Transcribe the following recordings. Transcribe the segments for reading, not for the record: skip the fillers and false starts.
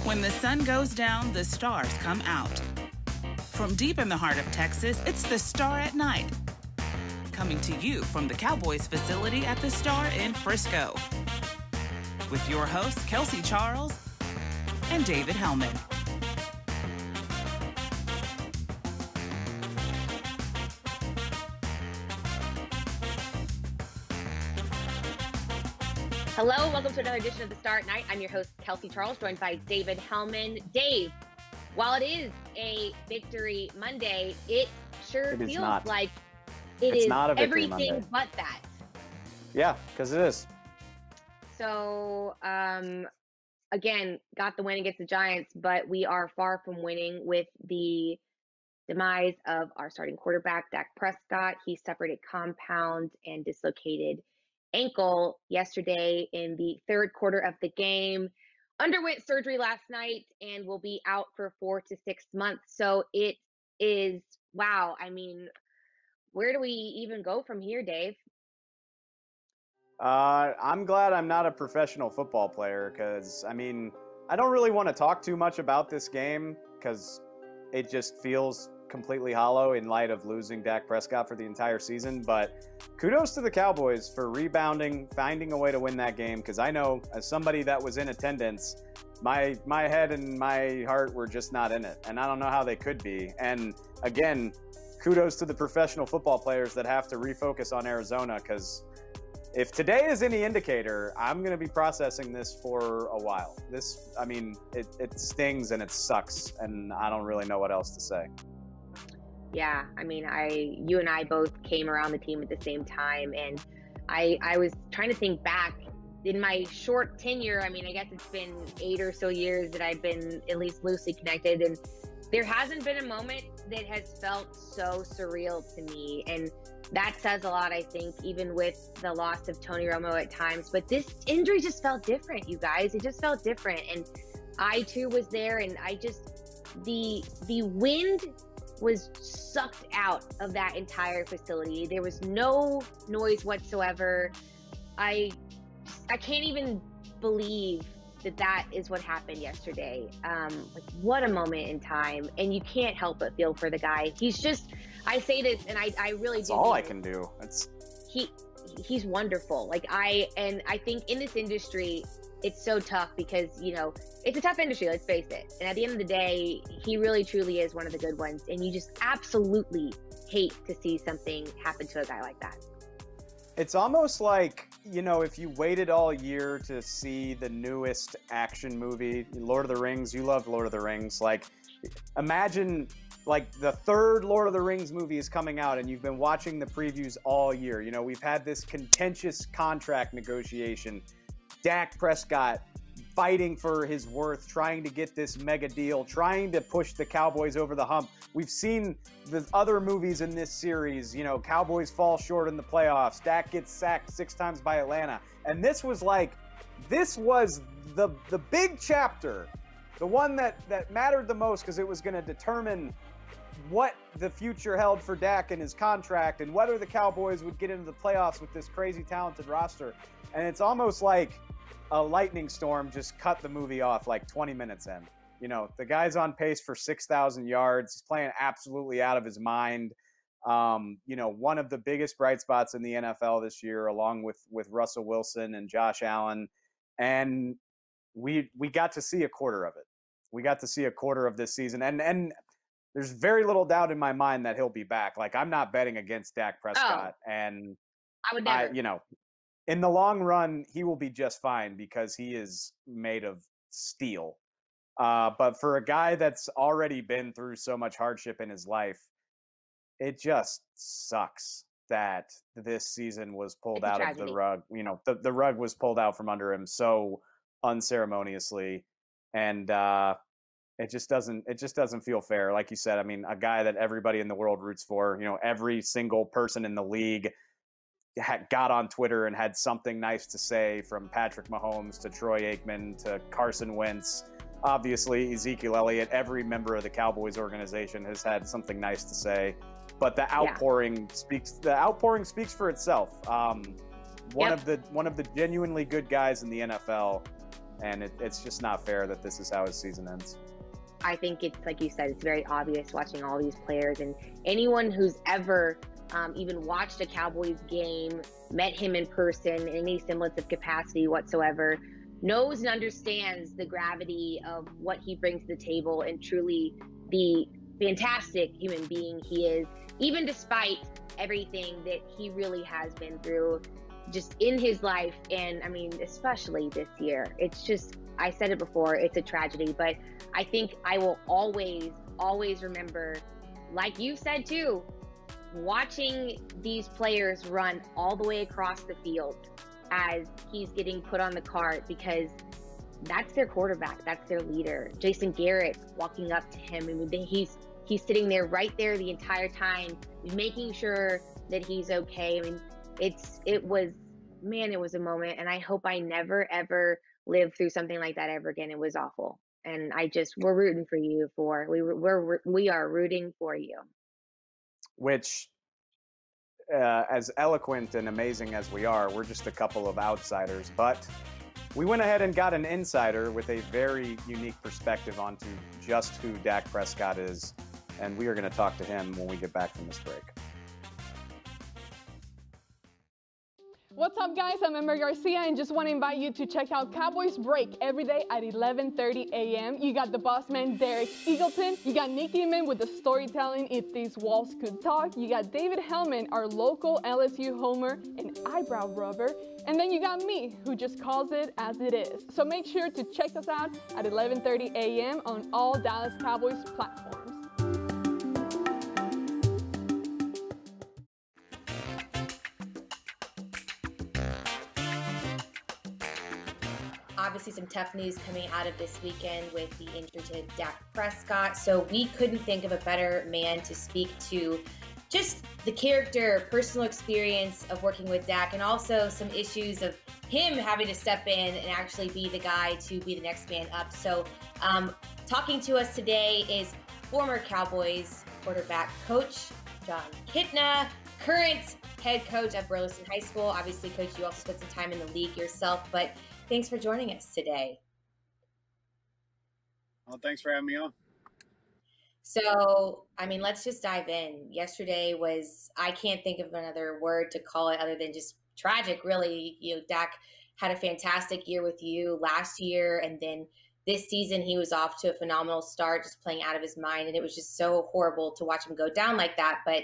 When the sun goes down, the stars come out. From deep in the heart of Texas, it's the Star at Night. Coming to you from the Cowboys facility at the Star in Frisco. With your hosts, Kelsey Charles and David Hellman. Hello, welcome to another edition of the Star at Night. I'm your host, Kelsey Charles, joined by David Hellman. Dave, while it is a Victory Monday, it sure feels like it's not a Victory everything Monday. But that. Yeah, because it is. So, again, got the win against the Giants, but we are far from winning with the demise of our starting quarterback, Dak Prescott. He suffered a compound and dislocated ankle yesterday in the third quarter of the game, underwent surgery last night, and will be out for 4 to 6 months. So it is, wow. I mean, where do we even go from here, Dave? I'm glad I'm not a professional football player because, I mean, I don't really want to talk too much about this game because it just feels completely hollow in light of losing Dak Prescott for the entire season. But kudos to the Cowboys for rebounding, finding a way to win that game, because I know as somebody that was in attendance, my head and my heart were just not in it, and I don't know how they could be. And again, kudos to the professional football players that have to refocus on Arizona, because if today is any indicator, I'm going to be processing this for a while. I mean, it stings and it sucks, and I don't really know what else to say. Yeah, I mean, you and I both came around the team at the same time, and I was trying to think back in my short tenure. I mean, I guess it's been 8 or so years that I've been at least loosely connected, and there hasn't been a moment that has felt so surreal to me, and that says a lot, I think, even with the loss of Tony Romo at times. But this injury just felt different, you guys. It just felt different, and I too was there, and I just the wind was sucked out of that entire facility. There was no noise whatsoever. I can't even believe that is what happened yesterday. Like, what a moment in time. And you can't help but feel for the guy. He's just, I say this, and I really do. That's all I can do. He's wonderful. Like, I think in this industry, it's so tough because, you know, it's a tough industry, let's face it. And at the end of the day, he really truly is one of the good ones. And you just absolutely hate to see something happen to a guy like that. It's almost like, you know, if you waited all year to see the newest action movie, Lord of the Rings, you love Lord of the Rings. Like, imagine like the third Lord of the Rings movie is coming out and you've been watching the previews all year. You know, we've had this contentious contract negotiation. Dak Prescott fighting for his worth, trying to get this mega deal, trying to push the Cowboys over the hump. We've seen the other movies in this series, you know, Cowboys fall short in the playoffs. Dak gets sacked 6 times by Atlanta. And this was the big chapter, the one that mattered the most because it was going to determine what the future held for Dak and his contract and whether the Cowboys would get into the playoffs with this crazy talented roster. And it's almost like a lightning storm just cut the movie off like 20 minutes in. You know, the guy's on pace for 6,000 yards. He's playing absolutely out of his mind. You know, one of the biggest bright spots in the NFL this year, along with Russell Wilson and Josh Allen. And we got to see a quarter of it. We got to see a quarter of this season. And there's very little doubt in my mind that he'll be back. Like, I'm not betting against Dak Prescott. And I would never. You know, in the long run, he will be just fine because he is made of steel. But for a guy that's already been through so much hardship in his life, it just sucks that this season was pulled out of the rug. You know, the rug was pulled out from under him so unceremoniously. And it just doesn't feel fair. Like you said, I mean, a guy that everybody in the world roots for, you know, every single person in the league got on Twitter and had something nice to say, from Patrick Mahomes to Troy Aikman to Carson Wentz. Obviously, Ezekiel Elliott, every member of the Cowboys organization has had something nice to say. But the outpouring speaks for itself. One of the genuinely good guys in the NFL, and it's just not fair that this is how his season ends. I think it's, like you said, it's very obvious watching all these players, and anyone who's ever even watched a Cowboys game, met him in person, in any semblance of capacity whatsoever, knows and understands the gravity of what he brings to the table and truly the fantastic human being he is, even despite everything that he really has been through just in his life. And I mean, especially this year, it's just, I said it before, it's a tragedy, but I think I will always remember, like you said too, watching these players run all the way across the field as he's getting put on the cart, because that's their quarterback, that's their leader. Jason Garrett walking up to him, I mean, he's sitting there right there the entire time, making sure that he's okay. I mean, it was a moment, and I hope I never ever live through something like that ever again. It was awful, and we're rooting for you. We are rooting for you. Which, as eloquent and amazing as we are, we're just a couple of outsiders, but we went ahead and got an insider with a very unique perspective onto just who Dak Prescott is, and we are going to talk to him when we get back from this break. What's up, guys? I'm Ember Garcia, and just want to invite you to check out Cowboys Break every day at 11:30 a.m. You got the boss man, Derek Eagleton. You got Nick Eman with the storytelling If These Walls Could Talk. You got David Hellman, our local LSU homer and eyebrow rubber. And then you got me, who just calls it as it is. So make sure to check us out at 11:30 a.m. on all Dallas Cowboys platforms. Obviously some tough news coming out of this weekend with the injury to Dak Prescott. So we couldn't think of a better man to speak to just the character, personal experience of working with Dak, and also some issues of him having to step in and actually be the guy to be the next man up. So talking to us today is former Cowboys quarterback coach John Kitna, current head coach at Burleson High School. Obviously, Coach, you also spent some time in the league yourself, but thanks for joining us today. Well, thanks for having me on. So, I mean, let's just dive in. Yesterday was, I can't think of another word to call it other than just tragic, really. You know, Dak had a fantastic year with you last year, and then this season he was off to a phenomenal start, just playing out of his mind, and it was just so horrible to watch him go down like that. But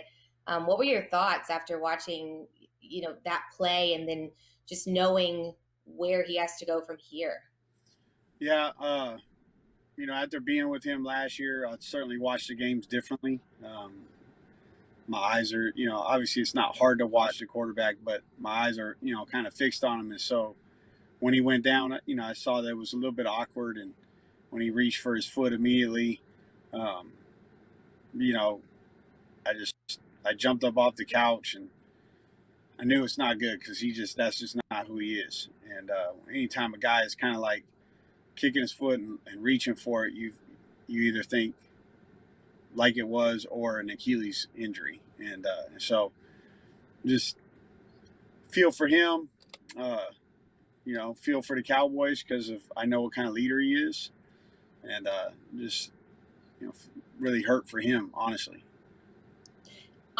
what were your thoughts after watching, you know, that play, and then just knowing where he has to go from here? Yeah, you know, after being with him last year, I certainly watched the games differently. My eyes are, you know, obviously it's not hard to watch the quarterback, but my eyes are, you know, kind of fixed on him. And so when he went down, you know, I saw that it was a little bit awkward. And when he reached for his foot immediately, you know, I jumped up off the couch, and I knew it's not good, because that's just not who he is. And anytime a guy is kind of like kicking his foot and reaching for it, you either think like it was or an Achilles injury. And so just feel for him, you know, feel for the Cowboys, because I know what kind of leader he is, and just, you know, really hurt for him, honestly.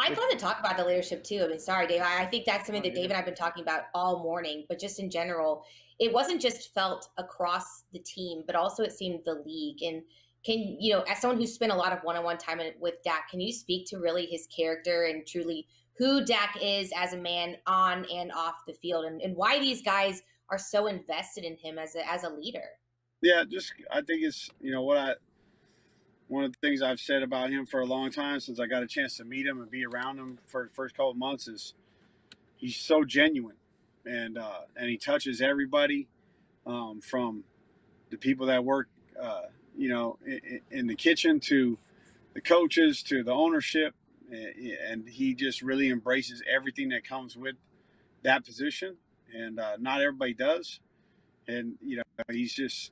I'd love to talk about the leadership too. I mean, sorry, Dave. I think that's something that Dave and I have been talking about all morning, but just in general, it wasn't just felt across the team, but also it seemed the league. And can, you know, as someone who's spent a lot of one-on-one time with Dak, can you speak to really his character and truly who Dak is as a man on and off the field, and why these guys are so invested in him as a leader? Yeah, just, I think it's, you know, one of the things I've said about him for a long time, since I got a chance to meet him and be around him for the first couple of months, is he's so genuine, and he touches everybody, from the people that work, you know, in the kitchen, to the coaches, to the ownership, and he just really embraces everything that comes with that position, and not everybody does, and you know, he's just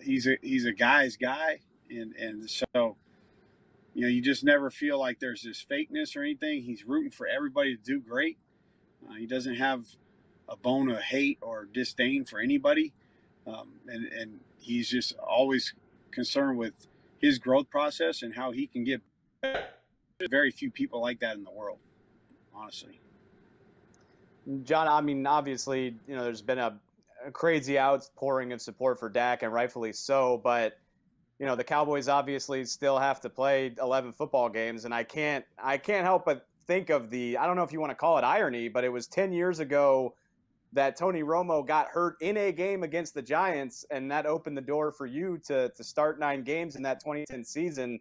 he's a guy's guy. And so, you know, you just never feel like there's this fakeness or anything. He's rooting for everybody to do great. He doesn't have a bone of hate or disdain for anybody. And he's just always concerned with his growth process and how he can get better. There's very few people like that in the world, honestly. John, I mean, obviously, there's been a crazy outpouring of support for Dak, and rightfully so, but the Cowboys obviously still have to play 11 football games, and I can't help but think of I don't know if you want to call it irony, but it was 10 years ago that Tony Romo got hurt in a game against the Giants, and that opened the door for you to start 9 games in that 2010 season.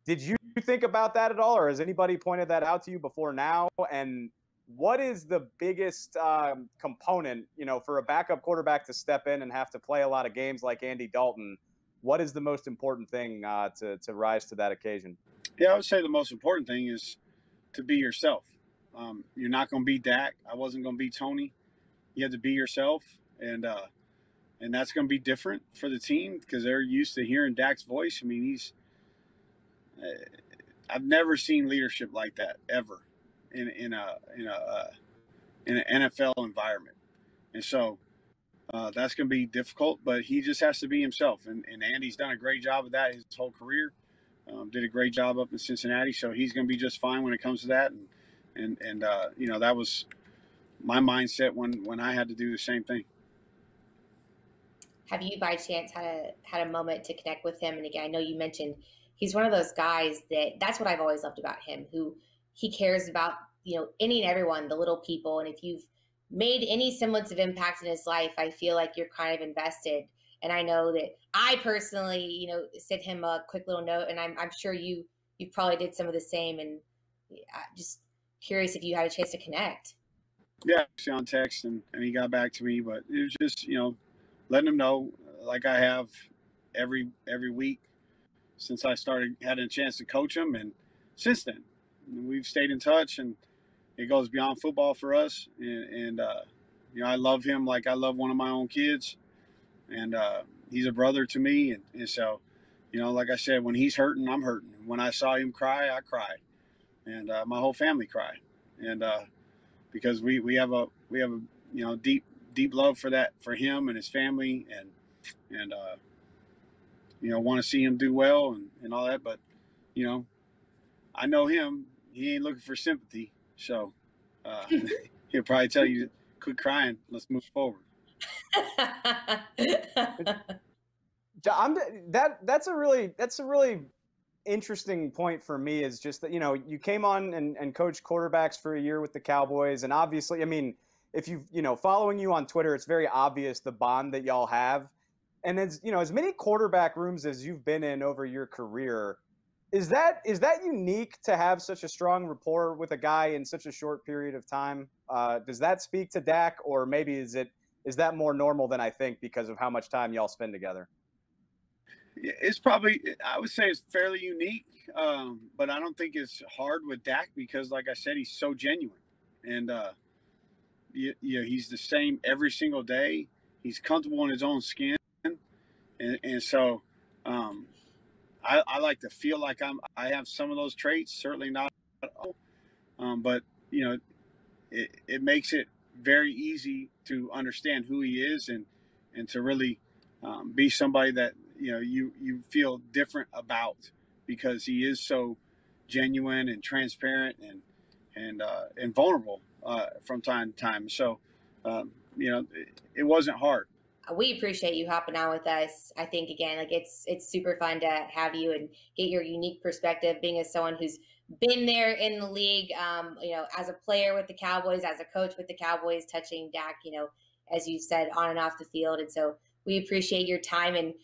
Did you think about that at all, or has anybody pointed that out to you before now? And what is the biggest component, for a backup quarterback to step in and have to play a lot of games like Andy Dalton? What is the most important thing to rise to that occasion? Yeah, I would say the most important thing is to be yourself. You're not going to be Dak. I wasn't going to be Tony. You have to be yourself, and that's going to be different for the team because they're used to hearing Dak's voice. I mean, I've never seen leadership like that ever in an NFL environment, and so that's going to be difficult. But he just has to be himself, and Andy's done a great job of that his whole career. Did a great job up in Cincinnati, so he's going to be just fine when it comes to that. And that was my mindset when I had to do the same thing. Have you by chance had a moment to connect with him? And again, I know you mentioned he's one of those guys that's what I've always loved about him, who he cares about, any and everyone, the little people. And if you've made any semblance of impact in his life, I feel like you're kind of invested. And I know that I personally, sent him a quick little note, and I'm sure you probably did some of the same. And just curious if you had a chance to connect. Yeah, on text, and he got back to me, but it was just, letting him know, like I have every week since I had a chance to coach him, and since then we've stayed in touch, and it goes beyond football for us. And I love him like I love one of my own kids, and he's a brother to me, and so, like I said, when he's hurting, I'm hurting. When I saw him cry, I cried, and my whole family cried, and because we have a deep love for him and his family, and want to see him do well and all that. But I know him; he ain't looking for sympathy, so he'll probably tell you, "Quit crying, let's move forward." That's a really interesting point for me, is just that you came on and coached quarterbacks for a year with the Cowboys, and obviously, I mean, if following you on Twitter, it's very obvious the bond that y'all have. And as many quarterback rooms as you've been in over your career, is that unique to have such a strong rapport with a guy in such a short period of time? Does that speak to Dak, or maybe is that more normal than I think because of how much time y'all spend together? It's probably, I would say it's fairly unique, but I don't think it's hard with Dak because, like I said, he's so genuine, and he's the same every single day. He's comfortable in his own skin, and so I like to feel like I have some of those traits. Certainly not all, but it makes it very easy to understand who he is and to really be somebody that you feel different about, because he is so genuine and transparent and vulnerable from time to time. So it wasn't hard. We appreciate you hopping on with us. I think again, like it's super fun to have you and get your unique perspective, being as someone who's been there in the league, as a player with the Cowboys, as a coach with the Cowboys, touching Dak, as you said, on and off the field. And so we appreciate your time, and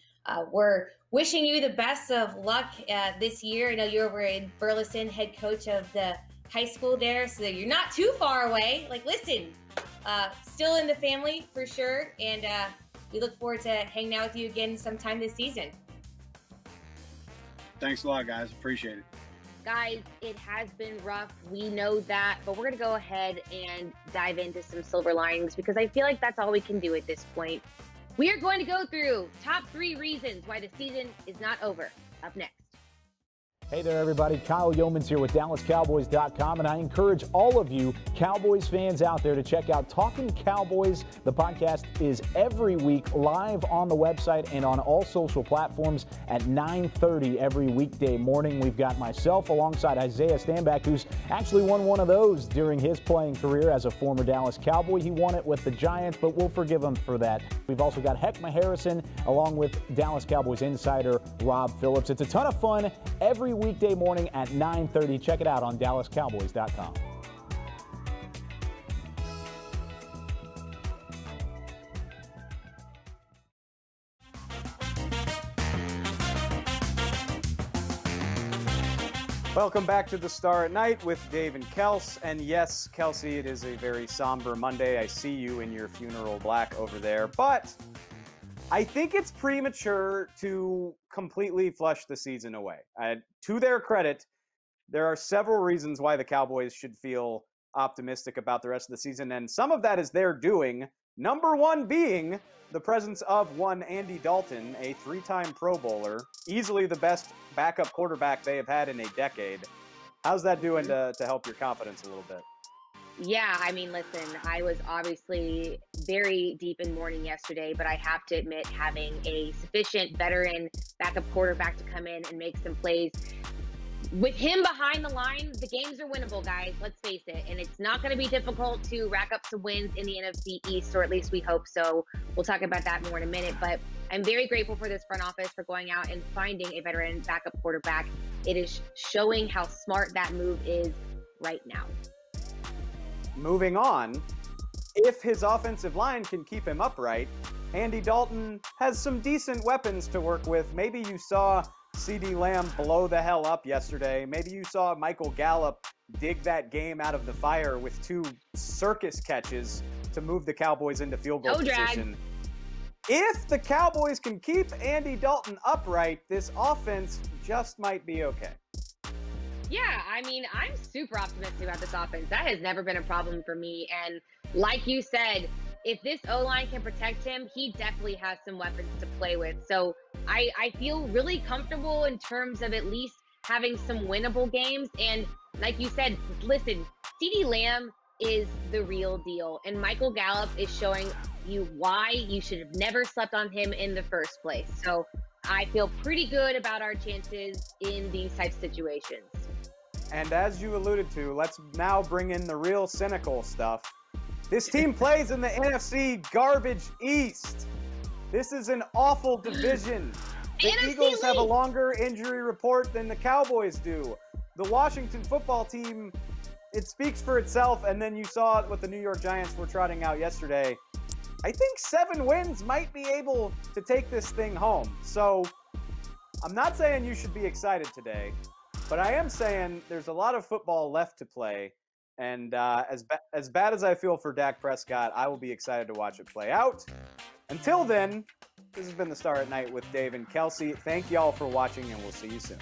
we're wishing you the best of luck this year. I know you're over in Burleson, head coach of the high school there, so that you're not too far away. Like, listen, still in the family for sure. And we look forward to hanging out with you again sometime this season. Thanks a lot, guys. Appreciate it. Guys, it has been rough. We know that, but we're going to go ahead and dive into some silver linings, because I feel like that's all we can do at this point. We are going to go through top 3 reasons why the season is not over. Up next. Hey there, everybody. Kyle Yeomans here with DallasCowboys.com, and I encourage all of you Cowboys fans out there to check out Talking Cowboys. The podcast is every week live on the website and on all social platforms at 9:30 every weekday morning. We've got myself alongside Isaiah Stanback, who's actually won one of those during his playing career as a former Dallas Cowboy. He won it with the Giants, but we'll forgive him for that. We've also got Heckma Harrison along with Dallas Cowboys insider Rob Phillips. It's a ton of fun every weekday morning at 9:30. Check it out on DallasCowboys.com. Welcome back to the Star at Night with Dave and Kels. And yes, Kelsey, it is a very somber Monday. I see you in your funeral black over there. But I think it's premature to completely flush the season away. To their credit, there are several reasons why the Cowboys should feel optimistic about the rest of the season, and some of that is their doing. Number one being the presence of one Andy Dalton, a three-time Pro Bowler, easily the best backup quarterback they have had in a decade. How's that doing to help your confidence a little bit? Yeah, I mean, listen, I was obviously very deep in mourning yesterday, but I have to admit having a sufficient veteran backup quarterback to come in and make some plays. With him behind the line, the games are winnable, guys. Let's face it. And it's not going to be difficult to rack up some wins in the NFC East, or at least we hope so. We'll talk about that more in a minute. But I'm very grateful for this front office for going out and finding a veteran backup quarterback. It is showing how smart that move is right now. Moving on, if his offensive line can keep him upright, Andy Dalton has some decent weapons to work with. Maybe you saw CeeDee Lamb blow the hell up yesterday. Maybe you saw Michael Gallup dig that game out of the fire with two circus catches to move the Cowboys into field goal position. If the Cowboys can keep Andy Dalton upright, this offense just might be okay. Yeah, I mean, I'm super optimistic about this offense. That has never been a problem for me. And like you said, if this O-line can protect him, he definitely has some weapons to play with. So I feel really comfortable in terms of at least having some winnable games. And like you said, listen, CeeDee Lamb is the real deal. And Michael Gallup is showing you why you should have never slept on him in the first place. So I feel pretty good about our chances in these types of situations. And as you alluded to, let's now bring in the real cynical stuff. This team plays in the NFC Garbage East. This is an awful division. The Eagles have a longer injury report than the Cowboys do. The Washington football team, it speaks for itself, and then you saw what the New York Giants were trotting out yesterday. I think 7 wins might be able to take this thing home. So I'm not saying you should be excited today, but I am saying there's a lot of football left to play. And as bad as I feel for Dak Prescott, I will be excited to watch it play out. Until then, this has been the Star at Night with Dave and Kelsey. Thank y'all for watching, and we'll see you soon.